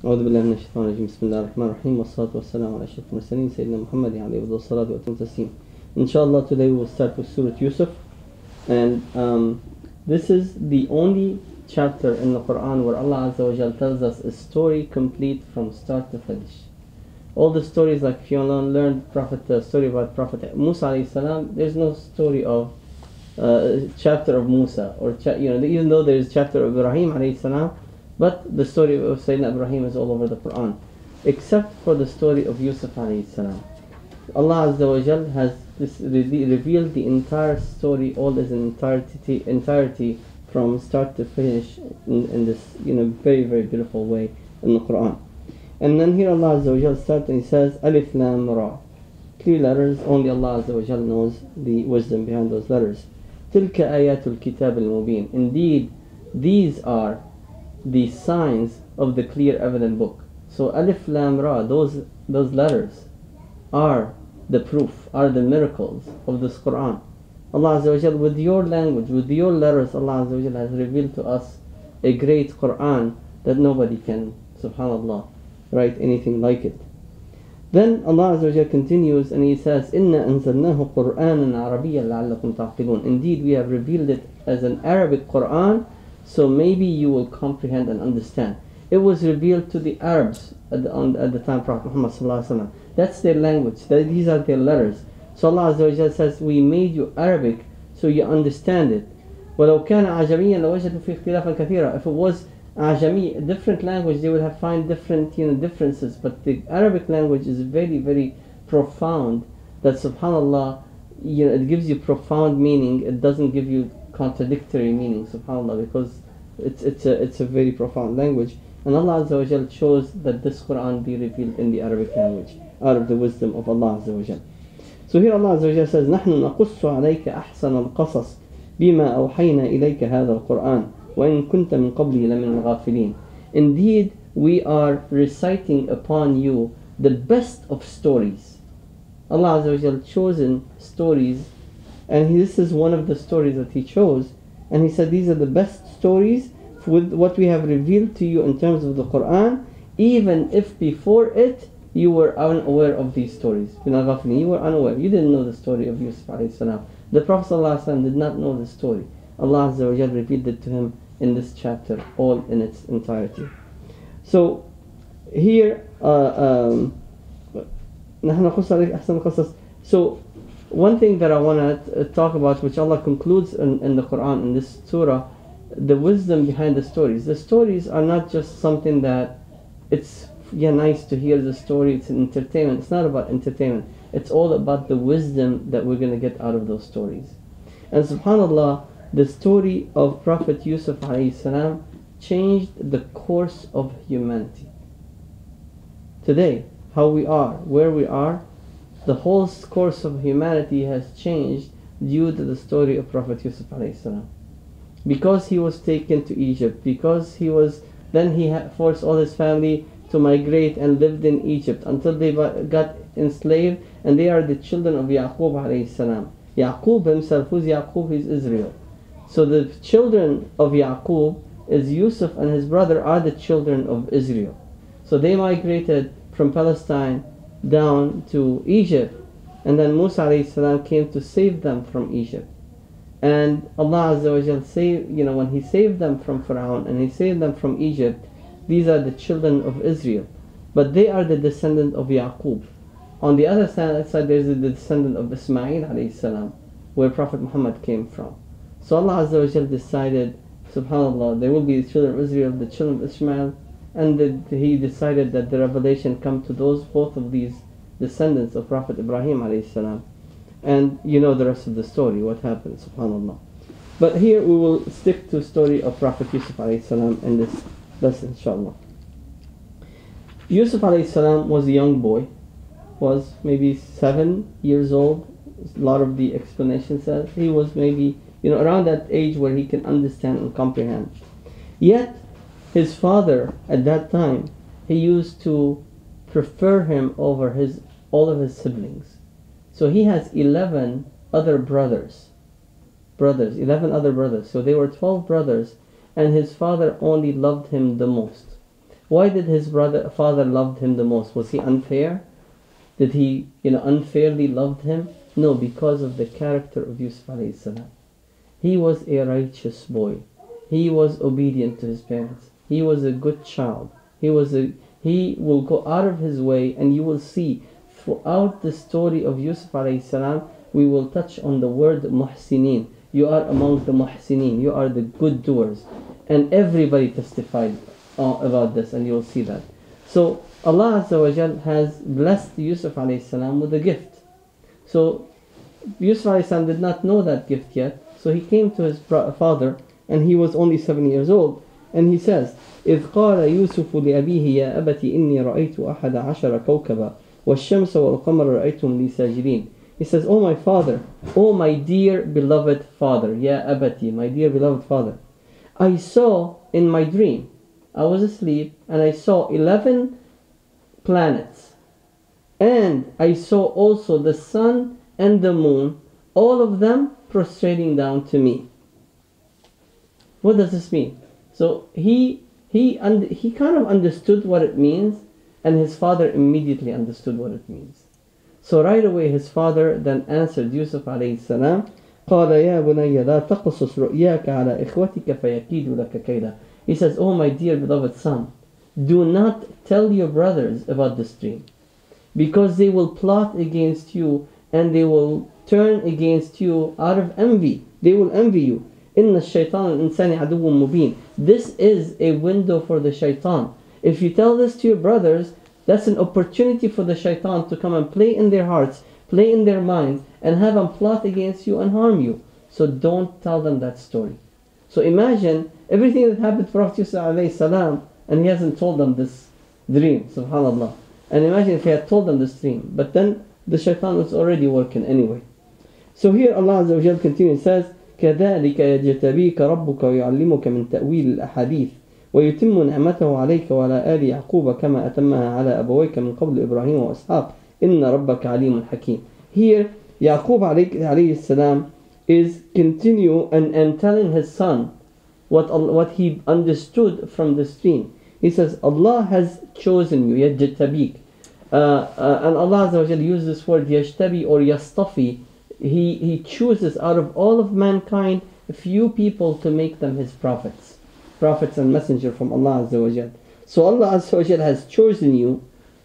أعوذ بالله من الشيطان الرجيم بسم الله الرحمن الرحيم والصلاة والسلام على أشرف المرسلين سيدنا محمد عليه الصلاة والسلام. Inshallah, today we will start with Surah Yusuf, and this is the only chapter in the Quran where Allah Azza wa Jal tells us a story complete from start to finish. All the stories, like if you learn the story about Prophet Musa alayhi salam, there's no story of chapter of Musa, or even though there is chapter of Ibrahim alayhi salam, but the story of Sayyidina Ibrahim is all over the Quran, except for the story of Yusuf alayhi salam. Allah Azza wa Jal has revealed the entire story, all as an entirety from start to finish in this very, very beautiful way in the Quran. And then here Allah Azza wa Jal starts and He says, Alif Lam Ra. Three letters, only Allah Azza wa Jal knows the wisdom behind those letters. Tilka ayatul kitab al-mubin. Indeed, these are the signs of the clear evident book. So Alif Lam Ra, those letters are the proof, are the miracles of this Quran. Allah Azza wa Jal, with your language, with your letters, Allah Azza wa Jal has revealed to us a great Quran that nobody can, subhanallah, write anything like it. Then Allah Azza wa Jal continues and He says, Inna anzalnahu Qur'anan Arabiyyan la'allakum ta'qilun. Indeed, we have revealed it as an Arabic Quran, so maybe you will comprehend and understand. It was revealed to the Arabs at the time of Prophet Muhammad sallallahu alaihi wasallam. That's their language. These are their letters. So Allah Azza wa Jal says, we made you Arabic so you understand it. وَلَوْ كَانَ عَجَمِيًّا لَوَجَدُوا فِي اخْتِلَافًا كَثِيرًا. If it was Ajami, a different language, they would have find different differences. But the Arabic language is very, very profound. That subhanallah, it gives you profound meaning. It doesn't give you contradictory meaning, subhanallah, because it's a very profound language. And Allah Azza wa Jal chose that this Quran be revealed in the Arabic language, out of the wisdom of Allah Azza wa Jal. So here Allah Azza wa Jal says, نحن نقص عليك أحسن القصص بما أوحينا إليك هذا القرآن وإن كنت من قبله لمن الغافلين. Indeed, we are reciting upon you the best of stories. Allah Azza wa Jal chosen stories, and this is one of the stories that He chose, and He said these are the best stories with what we have revealed to you in terms of the Quran, even if before it you were unaware of these stories. You were unaware. You didn't know the story of Yusuf alayhi salam. The Prophet sallallahu alaihi wasallam did not know the story. Allah Azza wa Jal revealed it to him in this chapter, all in its entirety. So here, so one thing that I want to talk about, which Allah concludes in the Quran, in this surah, the wisdom behind the stories. The stories are not just something that it's nice to hear the story, it's an entertainment. It's not about entertainment. It's all about the wisdom that we're going to get out of those stories. And subhanallah, the story of Prophet Yusuf alayhi salam changed the course of humanity. Today, how we are, where we are, the whole course of humanity has changed due to the story of Prophet Yusuf alayhi salam. Because he was taken to Egypt, because he forced all his family to migrate and lived in Egypt until they got enslaved, and they are the children of Yaqub alayhi salam. Yaqub himself, who's Yaqub? He's Israel. So the children of Yaqub is Yusuf, and his brother are the children of Israel. So they migrated from Palestine down to Egypt, and then Musa alayhi salam came to save them from Egypt. And Allah Azza wa Jal saved, when He saved them from Pharaoh and He saved them from Egypt, these are the children of Israel. But they are the descendant of Yaqub. On the other side, there's the descendant of Ismail alayhi salam, where Prophet Muhammad came from. So Allah Azza wa Jal decided, subhanallah, there will be the children of Israel, the children of Ismail, and He decided that the revelation come to both of these descendants of Prophet Ibrahim alayhi salam. And you know the rest of the story, what happened, subhanallah. But here we will stick to the story of Prophet Yusuf alayhi salam in this lesson, inshallah. Yusuf alayhi salam was a young boy, was maybe 7 years old. A lot of the explanation says he was maybe around that age where he can understand and comprehend. Yet his father at that time, he used to prefer him over all of his siblings. So he has 11 other brothers. 11 other brothers. So they were 12 brothers, and his father only loved him the most. Why did his father loved him the most? Was he unfair? Did he, unfairly loved him? No, because of the character of Yusuf alayhi salam. He was a righteous boy. He was obedient to his parents. He was a good child. He will go out of his way, and you will see throughout the story of Yusuf alayhi salam, we will touch on the word muhsinin. You are among the muhsinin. You are the good doers. And everybody testified about this, and you will see that. So Allah Azza wa Jal has blessed Yusuf alayhi salam with a gift. So Yusuf alayhi salam did not know that gift yet. So he came to his father, and he was only 7 years old, and he says, إذ قال يوسف لأبيه يا أبت إني رأيت أحد عشر كوكبا والشمس والقمر رأيتهم لي ساجدين. He says, "Oh my father, oh my dear beloved father, Ya Abati, my dear beloved father, I saw in my dream, I was asleep, and I saw 11 planets, and I saw also the sun and the moon, all of them prostrating down to me." What does this mean? So he kind of understood what it means, and his father immediately understood what it means. So right away his father then answered Yusuf alayhi salam, قال يا بني لا تقصص رؤياك على إخوتك فيكيدوا لك كيدا. He says, "Oh my dear beloved son, do not tell your brothers about this dream, because they will plot against you, and they will turn against you out of envy. They will envy you. إن الشيطان الإنسان عدو مبين." This is a window for the shaitan. If you tell this to your brothers, that's an opportunity for the shaitan to come and play in their hearts, play in their minds, and have them plot against you and harm you. So don't tell them that story. So imagine everything that happened to Prophet Yusuf alayhi salam, and he hasn't told them this dream, subhanallah. And imagine if he had told them this dream, but then the shaitan was already working anyway. So here Allah Azza wa Jal continues, says, كذلك يجتبيك ربك ويعلمك من تأويل الأحاديث ويتم نعمته عليك وعلى آل يعقوب كما أتمها على أبويك من قبل إبراهيم وإسحاق إن ربك عليم حكيم. Here Yaqub alayhi salam is continue and telling his son what he understood from this dream. He says, Allah has chosen you, يجتبيك. And Allah Azza wa Jal uses this word يجتبي or يصطفي. He chooses out of all of mankind a few people to make them his prophets and messenger from Allah Azza wa Jal. So Allah Azza wa Jal has chosen you,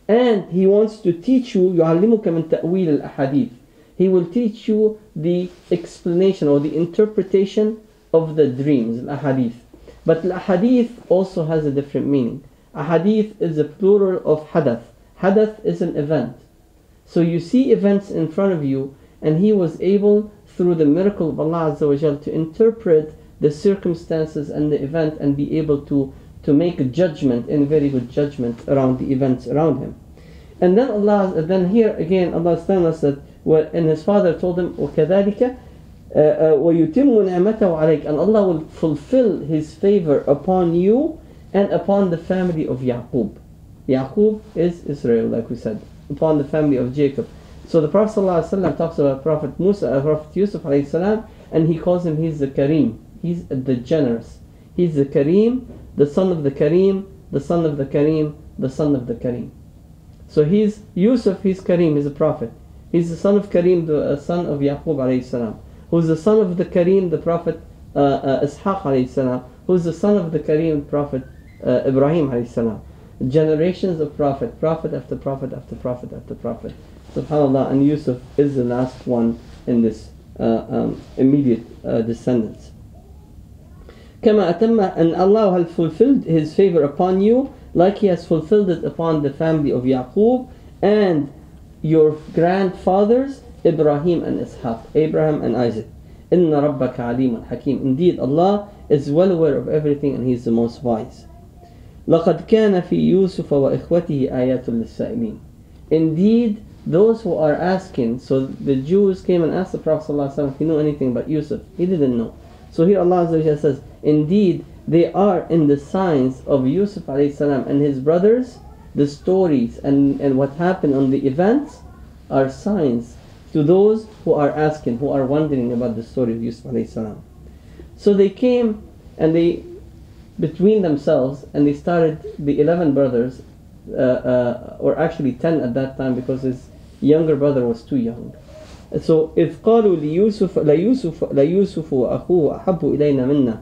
and He wants to teach you يعلمك من تأويل الأحاديث. He will teach you the explanation or the interpretation of the dreams, al-ahadith. But al-ahadith also has a different meaning. Ahadith is a plural of hadath. Hadath is an event. So you see events in front of you, and he was able, through the miracle of Allah Azza wa Jal, to interpret the circumstances and the event and be able to make a judgment, and very good judgment around the events around him. And then here again Allah is telling us that and his father told him وَكَذَلِكَ وَيُتِمُّ نِعْمَتَهُ عَلَيْكَ, and Allah will fulfill His favor upon you and upon the family of Yaqub. Yaqub is Israel, like we said, upon the family of Jacob. So the Prophet ﷺ talks about Prophet Yusuf alayhi salam, and he calls him, he's the Kareem, he's the generous, he's the Kareem, the son of the Kareem, the son of the Kareem, the son of the Kareem. So he's Yusuf, he's Kareem, he's a prophet. He's the son of Kareem, the son of Yaqub alayhi salam, who's the son of the Kareem, the prophet Ishaq alayhi salam, who's the son of the Kareem, prophet Ibrahim alayhi salam. Generations of prophet after prophet after prophet after prophet. SubhanAllah, and Yusuf is the last one in this immediate descendants. كما أتم, and Allah has fulfilled His favor upon you like He has fulfilled it upon the family of Yaqub and your grandfathers Ibrahim and Ishaq, Abraham and Isaac. إِنَّ رَبَّكَ عَلِيمٌ حَكِيمٌ. Indeed, Allah is well aware of everything, and He is the most wise. لَقَدْ كَانَ فِي يُوسُفَ وَإِخْوَتِهِ آيَاتٌ لِلسَّائِلِينَ. Indeed, those who are asking, so the Jews came and asked the Prophet ﷺ if he knew anything about Yusuf. He didn't know. So here Allah Azza wa Jalla says, indeed, they are in the signs of Yusuf alayhi salam and his brothers. The stories and what happened on the events are signs to those who are asking, who are wondering about the story of Yusuf alayhi salam. So they came and they between themselves, and they started, the 11 brothers, or actually 10 at that time, because his younger brother was too young. So إذ قالوا ليوسف وأخوه أحب إلينا منا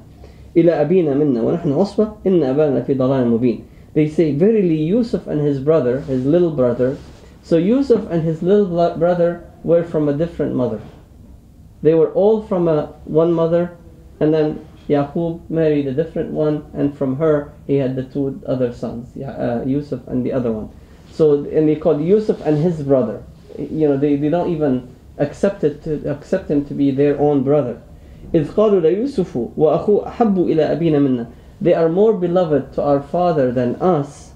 إلى أبينا منا ونحن عصبة إن أبانا في ضلال مبين. They say, verily Yusuf and his brother, his little brother, so Yusuf and his little brother were from a different mother. They were all from one mother, and then Yaqub married a different one, and from her he had the two other sons, Yusuf and the other one. So, and they called Yusuf and his brother. They don't even accept him to be their own brother. إذ قالوا ليوسف وأخوه أحب إلى أبينا منا. They are more beloved to our father than us.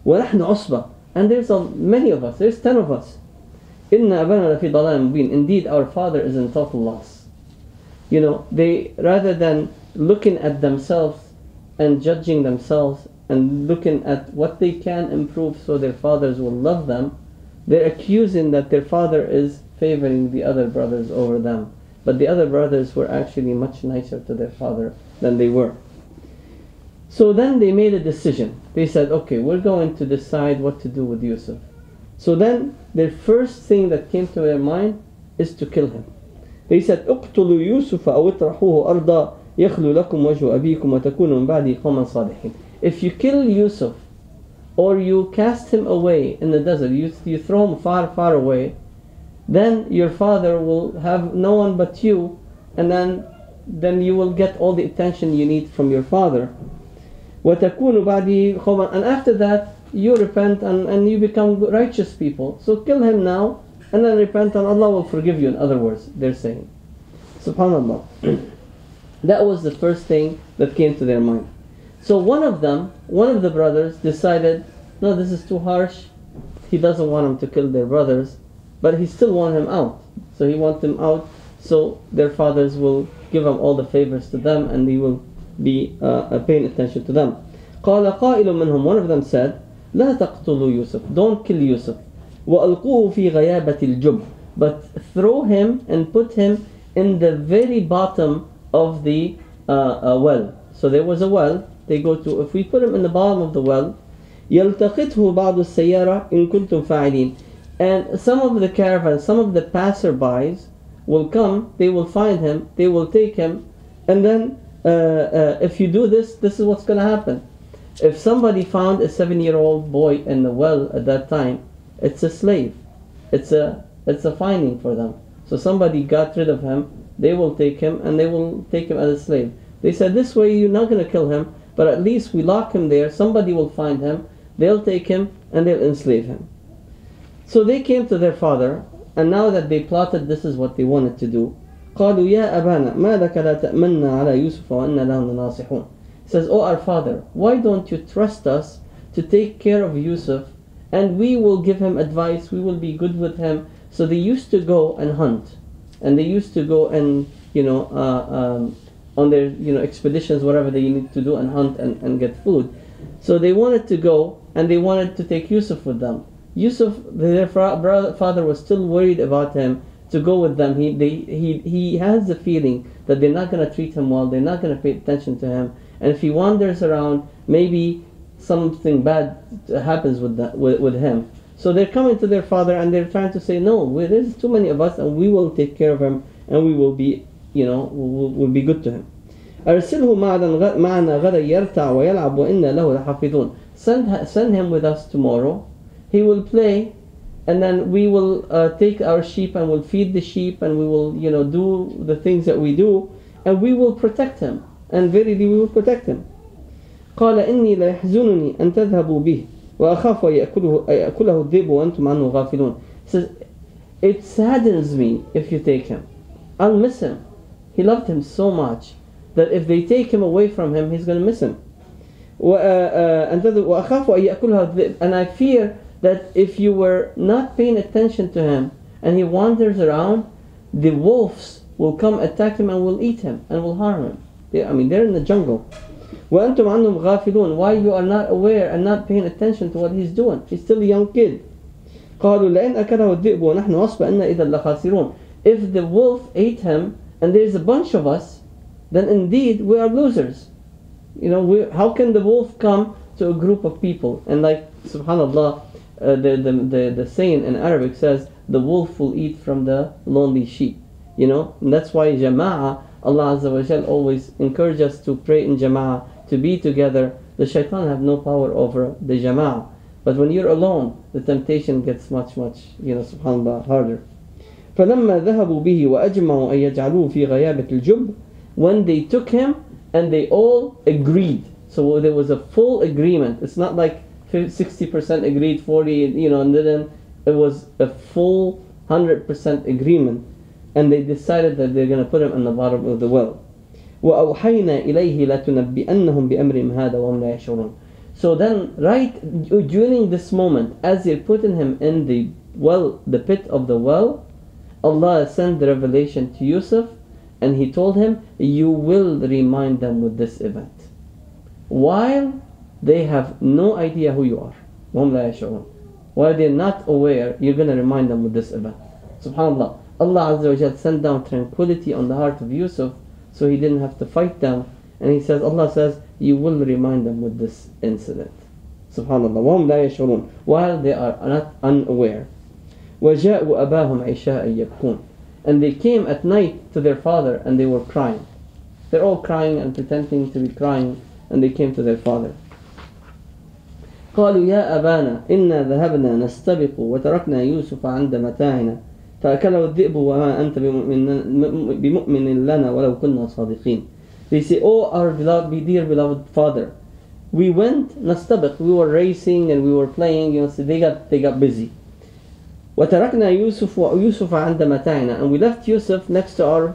ونحن عصبة. And there's many of us. There's 10 of us. إن أبانا لفي ضلال مبين. Indeed, our father is in total loss. They, rather than looking at themselves and judging themselves and looking at what they can improve so their fathers will love them, they're accusing that their father is favoring the other brothers over them. But the other brothers were actually much nicer to their father than they were. So then they made a decision. They said, okay, we're going to decide what to do with Yusuf. So then their first thing that came to their mind is to kill him. They said, اقتلوا يوسف أو اطرحوه أرضا يخلو لكم وجه أبيكم وتكونوا من بعده قوما صالحين. If you kill Yusuf, or you cast him away in the desert, you throw him far, far away, then your father will have no one but you, and then you will get all the attention you need from your father. وَتَكُونُ بَعْدِي قَوْمًا. And after that, you repent and you become righteous people. So kill him now, and then repent, and Allah will forgive you. In other words, they're saying. SubhanAllah. That was the first thing that came to their mind. So one of the brothers decided, no, this is too harsh. He doesn't want them to kill their brothers, but he still wants him out. So he wants them out, so their fathers will give them all the favors to them, and they will be paying attention to them. قال قائل منهم, one of them said, لا تقتلوا يوسف, don't kill Yusuf. وألقوه في غيابة الجب, but throw him and put him in the very bottom of the well. So there was a well. They go to, if we put him in the bottom of the well, يلتقطه بعض السيارة إن كنتم فاعلين. And some of the caravan, some of the passerbys will come, they will find him, they will take him, and then if you do this, this is what's going to happen. If somebody found a 7-year-old boy in the well at that time, it's a slave. It's a finding for them. So somebody got rid of him, they will take him, and they will take him as a slave. They said, this way you're not going to kill him, but at least we lock him there, somebody will find him, they'll take him, and they'll enslave him. So they came to their father, and now that they plotted, this is what they wanted to do. قالوا يا أبانا ما لك لا تأمنا على يوسف وإنا له ناصحون. He says, oh our father, why don't you trust us to take care of Yusuf, and we will give him advice, we will be good with him. So they used to go and hunt, and they used to go and on their expeditions, whatever they need to do, and hunt and get food. So they wanted to go, and they wanted to take Yusuf with them. Yusuf, their father, was still worried about him to go with them. He has the feeling that they're not going to treat him well, they're not going to pay attention to him, and if he wanders around, maybe something bad happens with him. So they're coming to their father and they're trying to say, no, there's too many of us, and we will take care of him, and we will be, we'll be good to him. أرسله معنا غدا يرتع ويلعب وإنا له لحافظون. Send him with us tomorrow. He will play, and then we will take our sheep and we'll feed the sheep, and we will do the things that we do, and we will protect him, and verily we will protect him. قال إني ليحزنني أن تذهبوا به وأخاف يأكله الذئب وأنتم عنه غافلون. He says, it saddens me if you take him. I'll miss him. He loved him so much that if they take him away from him, he's going to miss him. وأخاف أن يأكلها الذئب. And I fear that if you were not paying attention to him and he wanders around, the wolves will come attack him and will eat him and will harm him. They're in the jungle. وَأَنْتُمْ عَنْهُمْ غَافِلُونَ. Why you are not aware and not paying attention to what he's doing? He's still a young kid. قالوا لئن أكله الذئب ونحن عصبة إن إذا لخاسرون. If the wolf ate him and there's a bunch of us, then indeed we are losers. How can the wolf come to a group of people? And like, subhanallah, the saying in Arabic says, the wolf will eat from the lonely sheep. And that's why jama'ah, Allah Azza wa Jal always encourages us to pray in jama'ah, to be together. The shaitan have no power over the jama'ah. But when you're alone, the temptation gets much, subhanallah, harder. فَلَمَّا ذَهَبُوا بِهِ وَأَجْمَعُوا أَن يَجْعَلُوهُ فِي غَيَابَةِ الْجُبِّ. When they took him and they all agreed. So there was a full agreement. It's not like 60% agreed, 40, and then it was a full 100% agreement. And they decided that they're going to put him in the bottom of the well. وَأَوْحَيْنَا إِلَيْهِ لَتُنَبِّئَنَّهُم بِأَمْرِهِمْ هَذَا وَهُمْ لَا يَشْعُرُونَ. So then, right during this moment, as they're putting him in the pit of the well, Allah sent the revelation to Yusuf, and He told him, you will remind them with this event, while they have no idea who you are. وَهُمْ لَا يَشْعُرُونَ. While they're not aware, you're going to remind them with this event. SubhanAllah. Allah Azza wa Jal sent down tranquility on the heart of Yusuf, so he didn't have to fight them. And Allah says, you will remind them with this incident. Subhanallah. وَهُمْ لَا يَشْعُرُونَ. While they are not unaware. وَجَاءُوا أَبَاهُمْ عِشَاءً يَبْكُونَ. And they came at night to their father and they were crying. They're all crying and pretending to be crying, and they came to their father. قالوا يا أبانا إنا ذهبنا نستبق وتركنا يوسف عند متاعنا فأكله الذئب وما أنت بمؤمن لنا ولو كنا صادقين. They say, oh our dear beloved father, we went نستبق, we were racing and we were playing, so they got busy. وتركنا يوسف عند متاعنا, and we left Yusuf next to our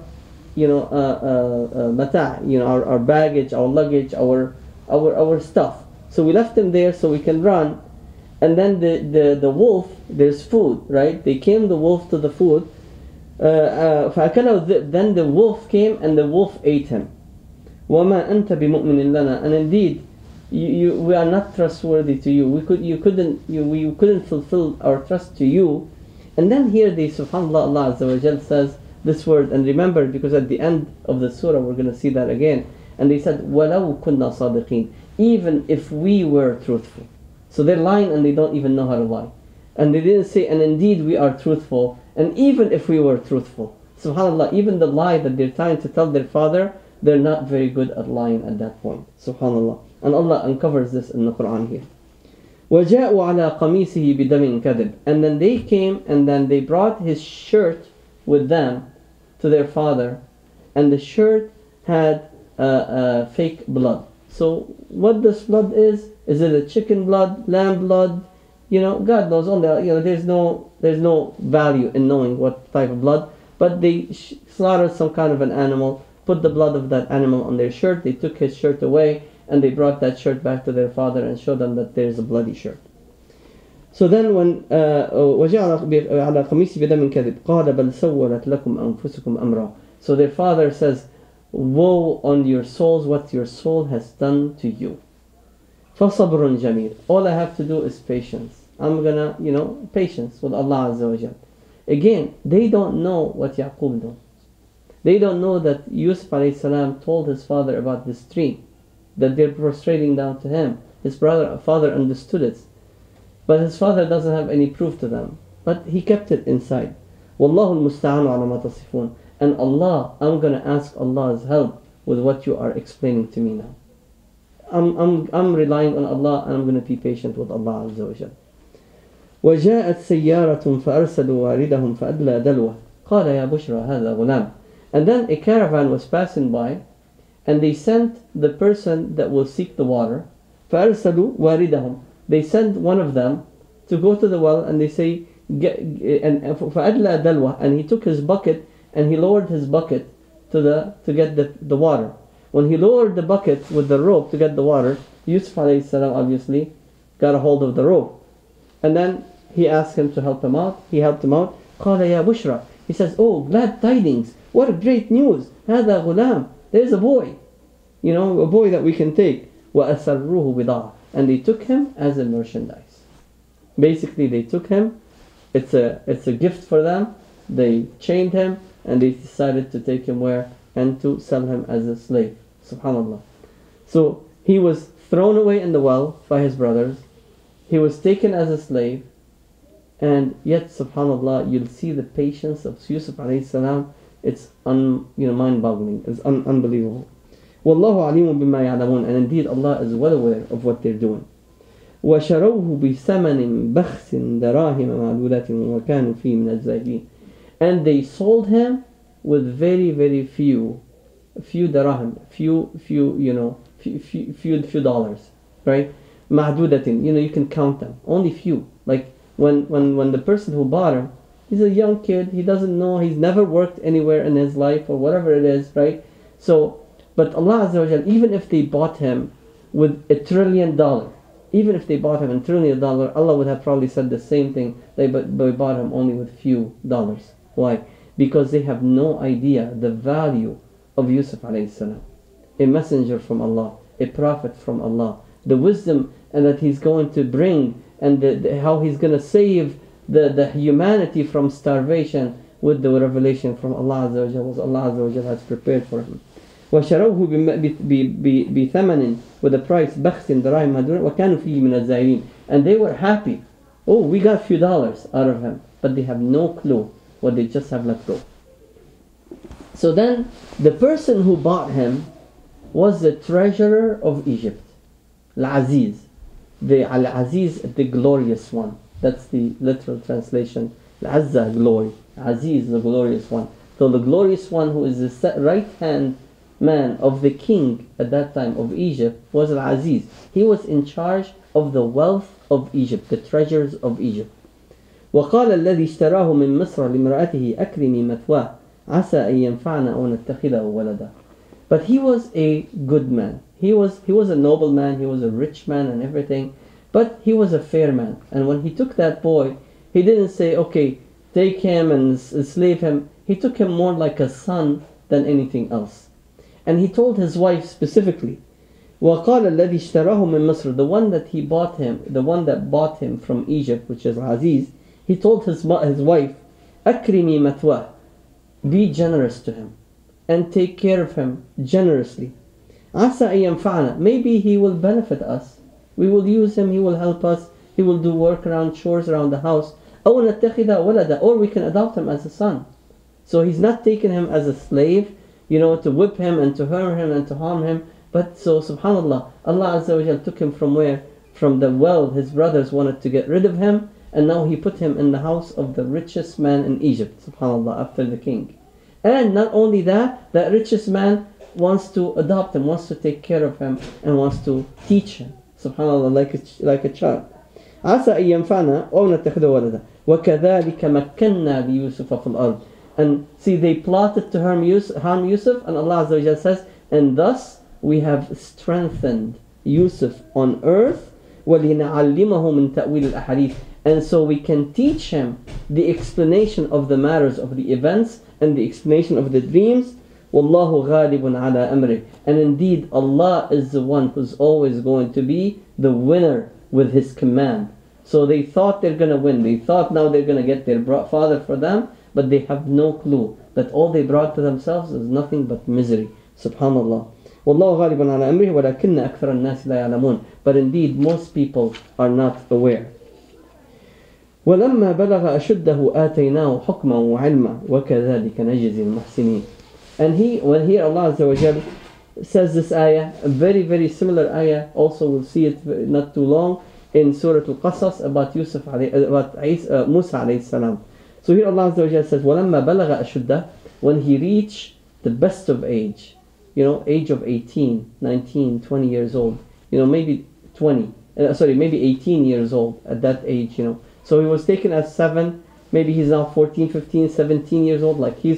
متاع, our baggage, our luggage, our stuff. So we left him there so we can run. And then the wolf, there's food, right? They came, the wolf, to the food. Then the wolf came and the wolf ate him. وَمَا أَنْتَ بِمُؤْمِنٍ لَنَا. And indeed, we are not trustworthy to you. We couldn't fulfill our trust to you. And then here subhanAllah, Allah Azza wa Jal says this word, and remember, because at the end of the surah we're going to see that again. And they said, وَلَوْ كُنَّا صَادِقِينَ. Even if we were truthful. So they're lying and they don't even know how to lie. And they didn't say, and indeed we are truthful. And even if we were truthful. SubhanAllah, even the lie that they're trying to tell their father, they're not very good at lying at that point. SubhanAllah. And Allah uncovers this in the Quran here. وَجَاءُوا عَلَىٰ قَمِيصِهِ بِدَمٍ كَذِبٍ. And then they came and then they brought his shirt with them to their father. And the shirt had fake blood. So what this blood is it a chicken blood, lamb blood? God knows. Only there's no value in knowing what type of blood. But they slaughtered some kind of an animal, put the blood of that animal on their shirt. They took his shirt away, and they brought that shirt back to their father and showed them that there's a bloody shirt. So then when وَجَعَلَ عَلَى قَمِيصِهِ بِدَمٍ كَذِبٍ قَالَ بَلْ سَوَّلَتْ لَكُمْ أَنفُسُكُمْ أَمْرًا. So their father says, woe on your souls, what your soul has done to you. فَصَبْرٌ جَمِيلٌ. All I have to do is patience. I'm gonna, patience with Allah Azza wa Jal. Again, they don't know what Yaqub knows. They don't know that Yusuf alayhi salam told his father about this tree, that they're prostrating down to him. His father understood it, but his father doesn't have any proof to them. But he kept it inside. وَاللَّهُ الْمُسْتَعَانُ عَلَى مَا تَصِفُونَ. And Allah, I'm going to ask Allah's help with what you are explaining to me now. I'm relying on Allah, and I'm going to be patient with Allah Azza wa Jal. وَجَاءَتْ سَيَّارَةٌ فَأَرْسَلُوا وَارِدَهُمْ فَأَدْلَى دَلْوَهُ قَالَ يَا بُشْرَى هَذَا غُلَامٌ. And then a caravan was passing by, and they sent the person that will seek the water. فَأَرْسَلُوا وَارِدَهُمْ. They sent one of them to go to the well, and they say, فَأَدْلَى دَلْوَهُ. And he took his bucket and he lowered his bucket to get the water. When he lowered the bucket with the rope to get the water, Yusuf alayhi salam obviously got a hold of the rope. And then he asked him to help him out. He helped him out. قَالَ يَا بُشْرَى. He says, oh, glad tidings. What a great news. هَذَا غُلَامٌ. There's a boy. A boy that we can take. وَأَسَرُّوهُ بِضَاعَةً. And they took him as a merchandise. Basically, they took him. It's a gift for them. They chained him, and they decided to take him where? And to sell him as a slave. Subhanallah. So He was thrown away in the well by his brothers. He was taken as a slave. And yet, subhanAllah, you'll see the patience of Yusuf alayhi salam. It's mind-boggling. It's unbelievable. Wallahu alimun bima ya'lamun. And indeed, Allah is well aware of what they're doing. وَشَرَوْهُ بِثَمَنٍ بَخْسٍ دَرَاهِمَ مَعْدُودَةٍ وَكَانُوا فِيهِ مِنَ الزَّاهِدِينَ. And they sold him with very, very few dirahim, few dollars, right? مَعْدُودَةٍ, you can count them. Only few. Like when the person who bought him, he's a young kid, he doesn't know, he's never worked anywhere in his life or whatever it is, right? So, but Allah Azza wa Jal, even if they bought him with $1 trillion, even if they bought him $1 trillion, Allah would have probably said the same thing. They bought him only with few dollars. Why? Because they have no idea the value of Yusuf alayhi salam, a messenger from Allah, a prophet from Allah, the wisdom and that he's going to bring, and how he's going to save the humanity from starvation with the revelation from Allah Azza wa Jal, what Allah Azza wa Jal has prepared for him. وَشَرَوْهُ بِثَمَنٍ, with a price, بَخْسٍ دَرَاهِمَ مَعْدُودَةٍ وَكَانُوا فِيهِ مِنَ الزَّاهِدِينَ. And they were happy. Oh, we got a few dollars out of him. But they have no clue what they just have let go. So then, the person who bought him was the treasurer of Egypt, Al-Aziz. The Al-Aziz, the glorious one. That's the literal translation. Al-Azza, glory. Aziz, the glorious one. So the glorious one, who is the right hand man of the king at that time of Egypt, was Al-Aziz. He was in charge of the wealth of Egypt, the treasures of Egypt. وقال الذي اشتراه من مصر لامرأته أكرمي مثواه عسى أن ينفعنا أو نتخذه ولدا. But he was a good man. He was a noble man. He was a rich man and everything. But he was a fair man. And when he took that boy, he didn't say, okay, take him and slave him. He took him more like a son than anything else. And he told his wife specifically, وَقَالَ الَّذِي اشْتَرَاهُ مِن مِصْرَ, the one that bought him from Egypt, which is Aziz, he told his wife, أَكْرِمِي مَثْوَاهُ, be generous to him and take care of him generously. عَسَى أَن يَنْفَعَنَا, maybe he will benefit us. We will use him, he will help us, he will do work around, chores around the house. أَوْ نَتَّخِذَ وَلَدًا, or we can adopt him as a son. So he's not taking him as a slave, to whip him and to hurt him and to harm him. But so, subhanAllah, Allah Azza wa Jal took him from where? From the well. His brothers wanted to get rid of him, and now he put him in the house of the richest man in Egypt, subhanAllah, after the king. And not only that, that richest man wants to adopt him, wants to take care of him, and wants to teach him, subhanAllah, like a child. عَسَى أَن يَنْفَعْنَا أَوْ نَتَّخِذَهُ وَلَدًا وَكَذَلِكَ مَكَّنَّا لِيُوسُفَ فِي الْأَرْضِ. And see, they plotted to harm Yusuf, and Allah Azza wa Jalla says, and thus we have strengthened Yusuf on earth, وَلِنَعَلِّمَهُ مِن تَأْوِيلِ الْأَحَادِيثِ, and so we can teach him the explanation of the matters of the events and the explanation of the dreams. وَاللَّهُ غَالِبٌ عَلَىٰ أَمْرِهِ, and indeed Allah is the one who's always going to be the winner with His command. So they thought they're going to win. They thought now they're going to get their father for them, but they have no clue that all they brought to themselves is nothing but misery. Subhanallah. وَاللَّهُ غَالِبٌ عَلَىٰ أَمْرِهِ وَلَكِنَّ أَكْثَرَ النَّاسِ لَا يَعْلَمُونَ. But indeed, most people are not aware. وَلَمَّا بَلَغَ أَشُدَّهُ آتَيْنَاهُ حُكْمًا وَعِلْمًا وَكَذَلِكَ نَجْزِي الْمُحْسِنِينَ. And when here Allah Azza wa Jal says this ayah, a very, very similar ayah, also we'll see it not too long, in Surah Al-Qasas about Musa alayhi salam. So here Allah Azza wa Jalla says, وَلَمَّا بَلَغَ أَشُدَّهُ, when he reached the best of age, age of 18, 19, 20 years old, maybe 18 years old at that age, So he was taken at 7, maybe he's now 14, 15, 17 years old, like he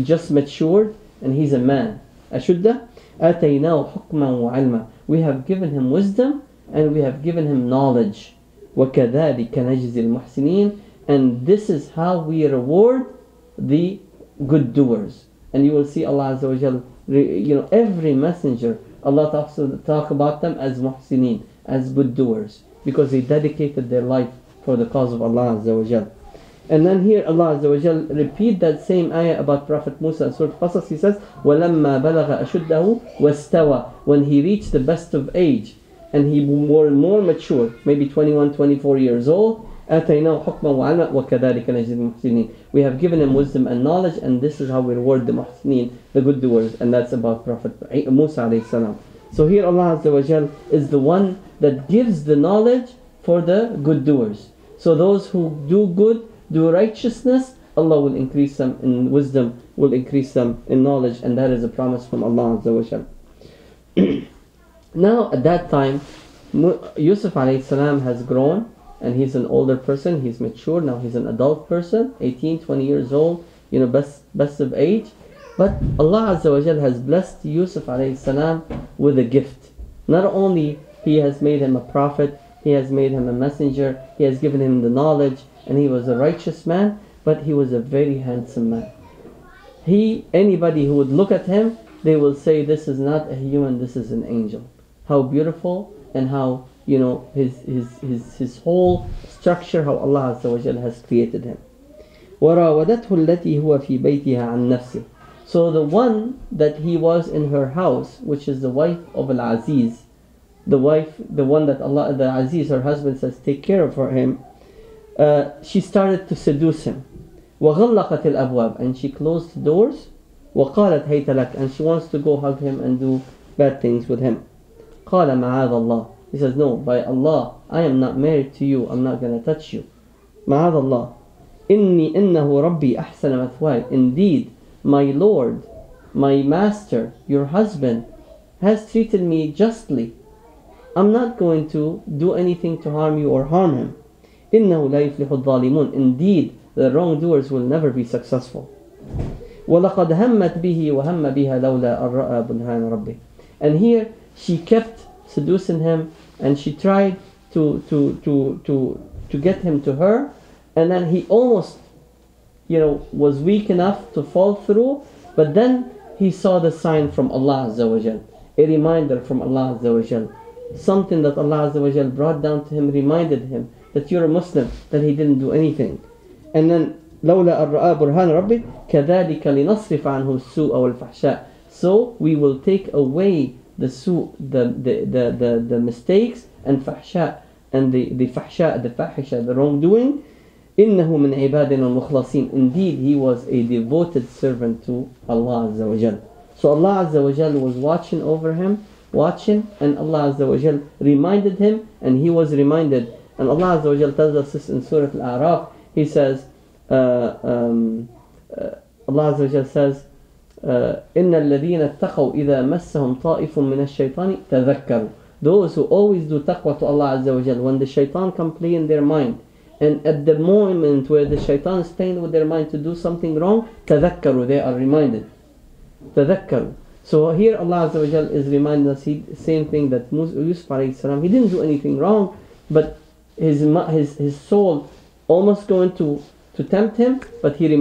just matured and he's a man. أَشُدَّهُ آتَيْنَاهُ حُكْمًا وَعِلْمًا. We have given him wisdom and we have given him knowledge. وَكَذَلِكَ نَجْزِي الْمُحْسِنِينَ. And this is how we reward the good doers. And you will see Allah Azza wa Jal, every messenger, Allah talk about them as muhsineen, as good doers, because they dedicated their life for the cause of Allah Azza wa Jal. And then here Allah Azza wa Jal repeat that same ayah about Prophet Musa in Surah Qasas. He says, وَلَمَّا بَلَغَ أَشُدَّهُ وَاسْتَوَى. When he reached the best of age and he more mature, maybe 21, 24 years old, آتَيْنَاهُ حُكْمًا وَعِلْمًا وَكَذَلِكَ نَجْزِي الْمُحْسِنِينَ. We have given him wisdom and knowledge, and this is how we reward the muhsineen, the good doers. And that's about Prophet Musa alayhi salam. So here Allah Azza wa Jal is the one that gives the knowledge for the good doers. So those who do good, do righteousness, Allah will increase them in wisdom, will increase them in knowledge, and that is a promise from Allah Azza wa Jal. Now at that time, Yusuf alayhi salam has grown, and he's an older person, he's mature, now he's an adult person, 18, 20 years old, best of age. But Allah Azza wa Jal has blessed Yusuf alayhi salam with a gift. Not only He has made him a prophet, He has made him a messenger, He has given him the knowledge, and he was a righteous man, but he was a very handsome man. Anybody who would look at him, they will say, this is not a human, this is an angel. How beautiful, and how his whole structure, how Allah Azza wa Jal has created him. وَرَاوَدَتْهُ الَّتِي هُوَ فِي بَيْتِهَا عَنْ نَفْسِهِ. So the one that he was in her house, which is the wife of Al-Aziz, the one that Allah, the Aziz, her husband, says take care of him, she started to seduce him. وَغَلَّقَتِ الْأَبْوَابِ. And she closed the doors. وَقَالَتْ هَيْتَ لَكَ. And she wants to go hug him and do bad things with him. قَالَ مَعَاذَ اللَّهِ. He says, no, by Allah, I am not married to you, I'm not going to touch you. مَعَاذَ اللَّهِ. إِنِّي إِنَّهُ رَبِّي أَحْسَنَ مَثْوَايَ. Indeed, my Lord, my Master, your husband, has treated me justly. I'm not going to do anything to harm you or harm him. إِنَّهُ لَا يُفْلِحُ الظَّالِمُونَ. Indeed, the wrongdoers will never be successful. وَلَقَدْ هَمَّتْ بِهِ وَهَمَّ بِهَا لَوْلَا أَن رَأَى بُرْهَانَ رَبِّهِ. And here she kept seducing him, and she tried to get him to her, and then he almost was weak enough to fall through, but then he saw the sign from Allah Azza wa Jal, a reminder from Allah Azza wa Jal. Something that Allah Azza wa Jal brought down to him reminded him that you're a Muslim, that he didn't do anything. And then لولا أن رأى برهان ربه كذلك لنصرف عنه السوء والفحشاء. So we will take away the su', the mistakes, and fahsha, and the fahsha, the fahisha, the wrongdoing. إنه من عبادنا المخلصين. Indeed, he was a devoted servant to Allah Azza wa Jal. So Allah Azza wa Jal was watching over him, and Allah Azza wa Jal reminded him, and he was reminded. And Allah Azza wa Jal tells us this in Surah Al-A'raf. He says, Allah Azza wa Jal says, إِنَّ الَّذِينَ اتَّقَوْا إِذَا مَسَّهُمْ طَائِفٌ مِّنَ الشَّيْطَانِ تَذَكَّرُوا. Those who always do taqwa to Allah Azza wa Jal, when the shaitan can play in their mind, and at the moment where the shaitan is playing with their mind to do something wrong, تَذَكَّرُوا, they are reminded. تَذَكَّرُوا. So here Allah Azza wa Jal is reminding us, same thing that Yusuf alayhi salam, he didn't do anything wrong, but his soul almost going to tempt him, but he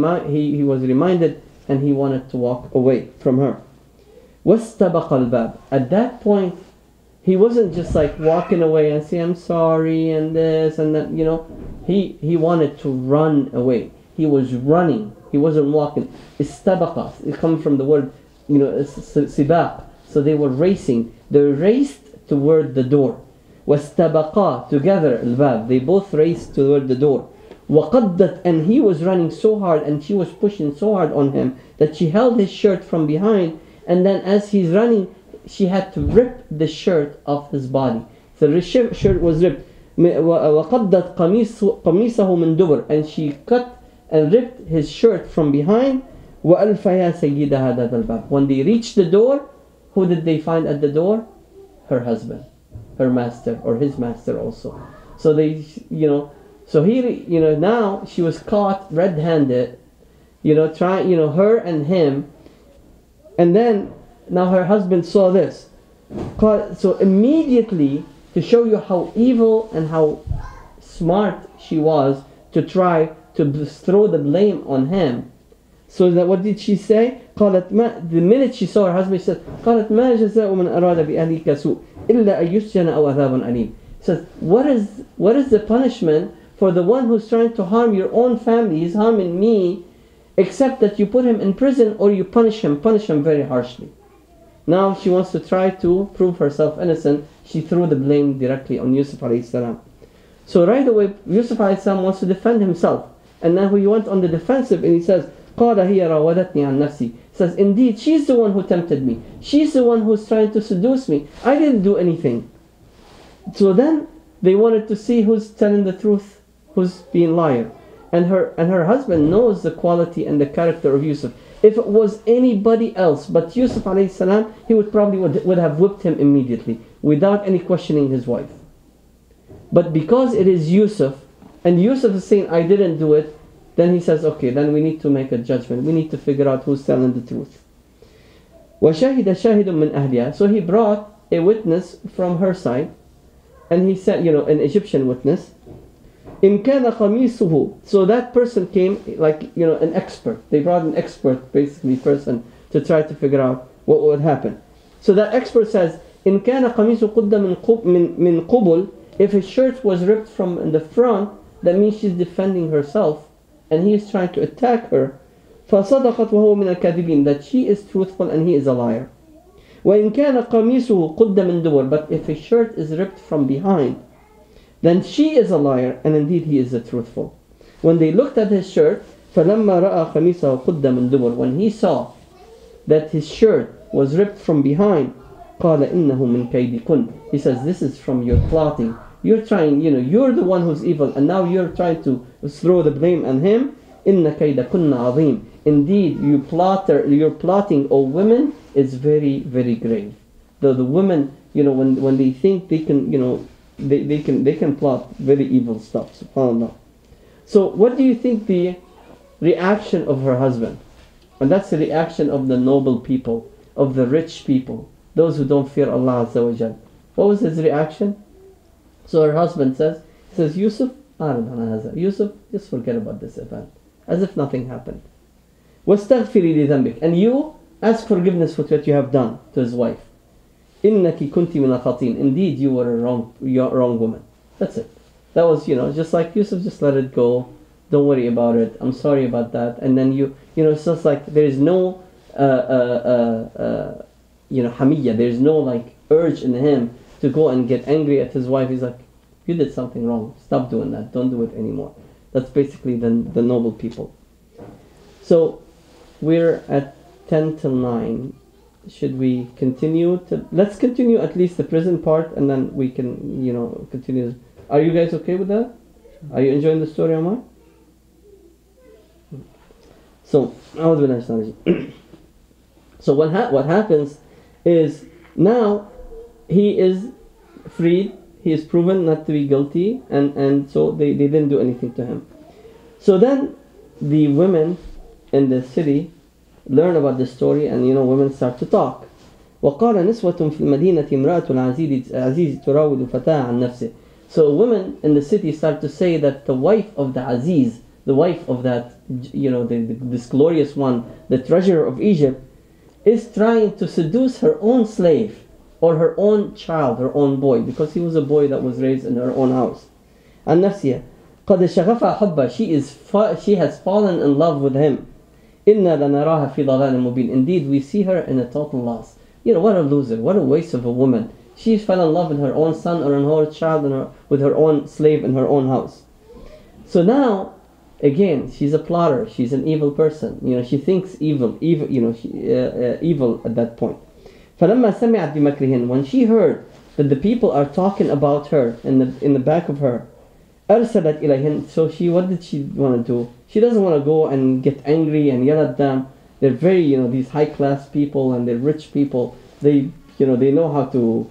was reminded, and he wanted to walk away from her. وَاسْتَبَقَ الْبَابِ. At that point, he wasn't just like walking away and saying, I'm sorry, and this and that, He wanted to run away. He was running. He wasn't walking. Istabaqa. It comes from the word, sibaq. So they were racing. They raced toward the door. وَاسْتَبَقَا. Together, al-bab. They both raced toward the door. وَقَدَّتْ. And he was running so hard, and she was pushing so hard on him, that she held his shirt from behind, and then as he's running, she had to rip the shirt off his body. So the shirt was ripped. وَقَدَّتْ قَمِيصَهُ مِنْ دُبُرٍ. And she cut and ripped his shirt from behind. وَأَلْفَيَا سَيِّدَهَا ذَاتَ الْبَابِ. When they reached the door, who did they find at the door? Her husband, her master, or his master also. So they, so here, now she was caught red-handed, trying, her and him, and then now her husband saw this. So immediately, to show you how evil and how smart she was, to try to throw the blame on him. So that, what did she say? The minute she saw her husband, she said, قالت ما جزاء من أراد بأهلك سوء إلا أن يسجن أو عذاب أليم. Says, what is the punishment for the one who's trying to harm your own family. He's harming me, except that you put him in prison or you punish him very harshly. Now she wants to try to prove herself innocent. She threw the blame directly on Yusuf alayhi salam. So right away, Yusuf alayhi salam wants to defend himself. And now he went on the defensive and he says, قَالَ هِيَ رَاوَدَتْنِي عَنْ نَفْسِي. He says, indeed, she's the one who tempted me. She's the one who's trying to seduce me. I didn't do anything. So then they wanted to see who's telling the truth, who's being liar. And her husband knows the quality and the character of Yusuf. If it was anybody else but Yusuf alayhi salam, he would probably would have whipped him immediately without any questioning his wife. But because it is Yusuf, and Yusuf is saying, I didn't do it, then he says, okay, then we need to make a judgment. We need to figure out who's telling the truth. وَشَهِدَ شَاهِدٌ مِّنْ أَهْلِهَا. So he brought a witness from her side, and he said, an Egyptian witness. إِنْ كَانَ قَمِيصُهُ. So that person came, an expert. They brought an expert, basically, person to try to figure out what would happen. So that expert says, إِنْ كَانَ قَمِيصُهُ قُدَّ مِنْ قُبُلٍ. If his shirt was ripped from in the front, that means she's defending herself, and he is trying to attack her. فَصَدَقَتْ وَهُوَ مِنَ الْكَاذِبِينَ. That she is truthful and he is a liar. وَإِنْ كَانَ قَمِيصُهُ قُدَّ مِنْ دُبُرٍ. But if his shirt is ripped from behind, then she is a liar, and indeed he is a truthful. When they looked at his shirt, فَلَمَّا رَأَى قَمِيصَهُ قُدَّ مِنْ دُبُرٍ. When he saw that his shirt was ripped from behind, قَالَ إِنَّهُ مِنْ كَيْدِكُنْ. He says, this is from your plotting. You're trying, you're the one who's evil, and now you're trying to throw the blame on him. إِنَّ كَيْدَكُنَّ عَظِيمٌ. Indeed, your plotting, O women, is very, very grave. The women, when they think they can, they can plot very evil stuff. SubhanAllah. So what do you think the reaction of her husband? And that's the reaction of the noble people, of the rich people, those who don't fear Allah Azza wa Jal. What was his reaction? So her husband says, Yusuf, Yusuf, just forget about this event, as if nothing happened. وَاسْتَغْفِرِي لِذَنْبِكَ. And you ask forgiveness for what you have done to his wife. إِنَّكِ كُنْتِ مِنَ الْخَاطِئِينَ. Indeed, you were a wrong woman. That's it. That was, just like Yusuf, just let it go. Don't worry about it. I'm sorry about that. And then it's just like there is no, hamiyya. There is no urge in him to go and get angry at his wife. He's like, you did something wrong. Stop doing that. Don't do it anymore. That's basically the noble people. So we're at 10 till 9. Should we continue let's continue at least the prison part, and then we can, continue. Are you guys okay with that? Are you enjoying the story, Omar? So, so what happens is now he is freed. He is proven not to be guilty, and so they didn't do anything to him. So then the women in the city learn about the story, and women start to talk. وقال نسوة في المدينة امرأة العزيز تراود فتاة عن نفسه. So women in the city start to say that the wife of the Aziz, the wife of that, this glorious one, the treasurer of Egypt, is trying to seduce her own slave, or her own child, her own boy, because he was a boy that was raised in her own house. عن نفسها قد شغفها حبا. She has fallen in love with him. إِنَّا لَنَرَاهَا فِي ضَلَالٍ مُبِينٍ. Indeed, we see her in a total loss. What a loser, what a waste of a woman. She fell in love with her own son or her own child, with her own slave in her own house. So now, again, she's a plotter. She's an evil person. She thinks evil. Evil at that point. فَلَمَّا سَمِعَتْ بِمَكْرِهِنَّ. When she heard that the people are talking about her in the back of her, أَرْسَلَتْ إِلَيْهِنَّ. So what did she want to do? She doesn't want to go and get angry and yell at them. They're very, these high class people, and they're rich people. They, they know how to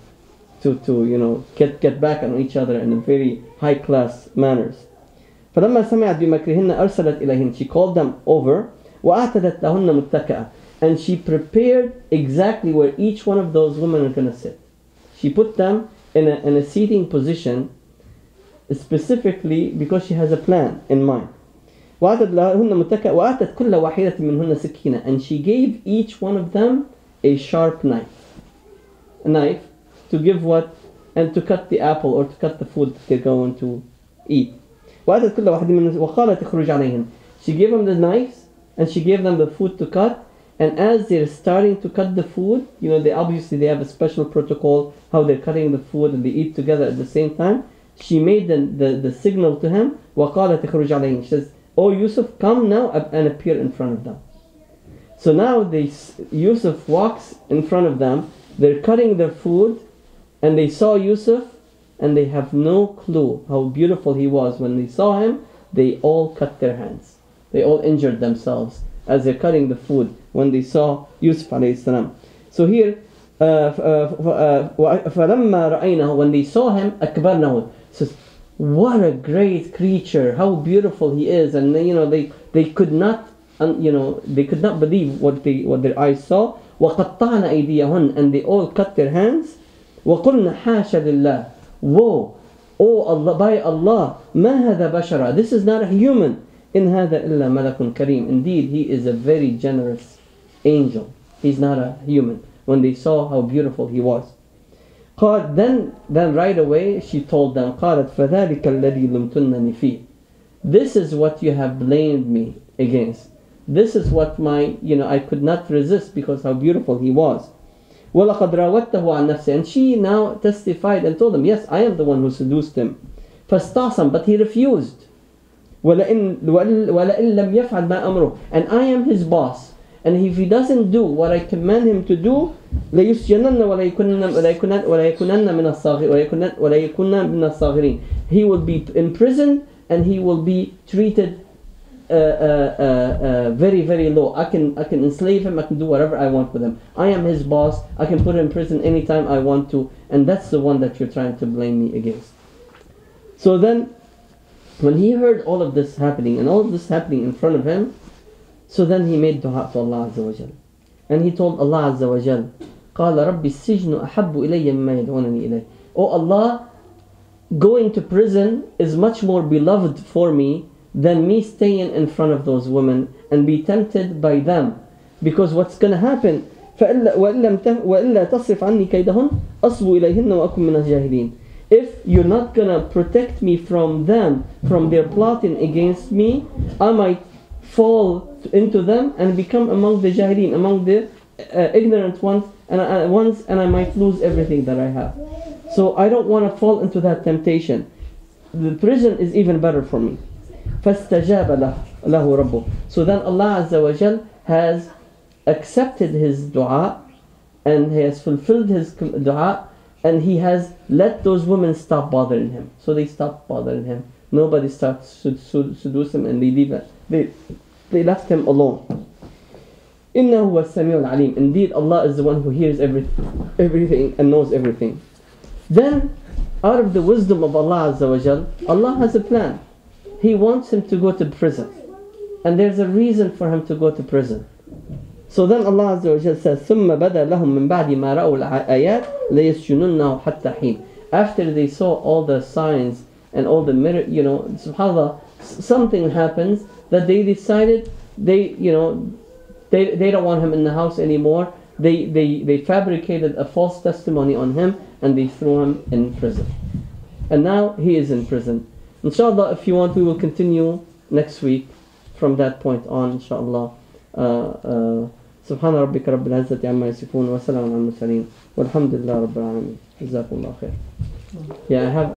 get back on each other in a very high class manners. فلما سمعت بمكرهن أرسلت إليهن. She called them over. وأعتدت لهن متكئة. And she prepared exactly where each one of those women are going to sit. She put them in a seating position, specifically because she has a plan in mind. وأعتدت لهن متكئة وأعطت كل واحدة منهن سكينة. And she gave each one of them a sharp knife. A knife to give what? And to cut the apple, or to cut the food that they're going to eat. وأتت كل واحد من وقالت اخرج عليهم. She gave them the knives and she gave them the food to cut. And as they're starting to cut the food, you know, they have a special protocol how they're cutting the food and they eat together at the same time. She made the signal to him. وقالت اخرج عليهم. She says, "Oh Yusuf, come now and appear in front of them." So now Yusuf walks in front of them. They're cutting their food, and they saw Yusuf, and they have no clue how beautiful he was. When they saw him, they all cut their hands. They all injured themselves as they're cutting the food when they saw Yusuf alayhi salam. So here, فَلَمَّا رَأَيْنَهُ, when they saw him, أَكْبَرْنَهُ. Says, what a great creature! How beautiful he is! And they could not, they could not believe what their eyes saw. وَقَطَّعْنَ أَيْدِيَهُنْ, and they all cut their hands. وَقُلْنَ حَاشَ لِلَّهِ, woe! Oh Allah, by Allah, مَا هَذَا بَشَرًا, this is not a human. إِنْ هَذَا إِلَّا مَلَكٌ كَرِيمٌ, indeed he is a very generous angel. He's not a human. When they saw how beautiful he was. Then right away she told them, قالت فذلك الذي لمتنني فيه, this is what you have blamed me against. This is what I could not resist because how beautiful he was. وَلَقَدْ رَاوَدْتَهُ عَنْ نَفْسِهِ, and she now testified and told him, yes, I am the one who seduced him. فَاسْتَعْصَمْ, but he refused. وَلَئِن لَمْ يَفْعَلْ مَا أَمْرُهُ, and I am his boss. And if he doesn't do what I command him to do, لَيُسْجَنَنَّ وَلَيَكُنَنَّ مِنَ الصَّاغِرِينَ, he will be imprisoned and he will be treated very, very low. I can enslave him, I can do whatever I want with him. I am his boss, I can put him in prison anytime I want to, and that's the one that you're trying to blame me against. So then, when he heard all of this happening, and all of this happening in front of him, so then he made dua to Allah Azza wa Jal. And he told Allah Azza wa Jal, قَالَ رَبِّ السِّجْنُ أَحَبُّ إِلَيَّ مِمَّا يَدْعُونَنِي إِلَيْهِ, Oh Allah, going to prison is much more beloved for me than me staying in front of those women and be tempted by them. Because what's going to happen, وَإِلَّا تَصْرِفْ عَنِّي كَيْدَهُنْ أَصْبُ إِلَيْهِنَّ وَأَكُنْ مِنَ الْجَاهِلِينَ. If you're not going to protect me from them, from their plotting against me, I might fall into them and become among the jahilin, among the ignorant ones, and I might lose everything that I have. So I don't want to fall into that temptation. The prison is even better for me. فَاسْتَجَابَ لَهُ رَبُّهُ. So then Allah Azza wa Jal has accepted his dua, and he has fulfilled his dua, and he has let those women stop bothering him. So they stopped bothering him. Nobody starts to seduce him, and they left him alone. إِنَّهُ هُوَ السَّمِيعُ الْعَلِيمُ. Indeed, Allah is the one who hears everything and knows everything. Then, out of the wisdom of Allah Azza wa Jal, Allah has a plan. He wants him to go to prison. And there's a reason for him to go to prison. So then Allah Azza wa Jal says, ثُمَّ بَدَى لَهُم مِّن بَعْدِ مَا رَأَوُا الْآيَاتِ لَيَسْجُنُنَّهُ حَتَّى حِينٍ. After they saw all the signs and all the subhanAllah, something happens that they decided they don't want him in the house anymore. They fabricated a false testimony on him and they threw him in prison. And now he is in prison. Inshallah, if you want, we will continue next week from that point on, inshallah. سبحان ربك رب العزة عما يصفون وسلام على المرسلين والحمد لله رب العالمين. جزاكم الله خير. Yeah, I have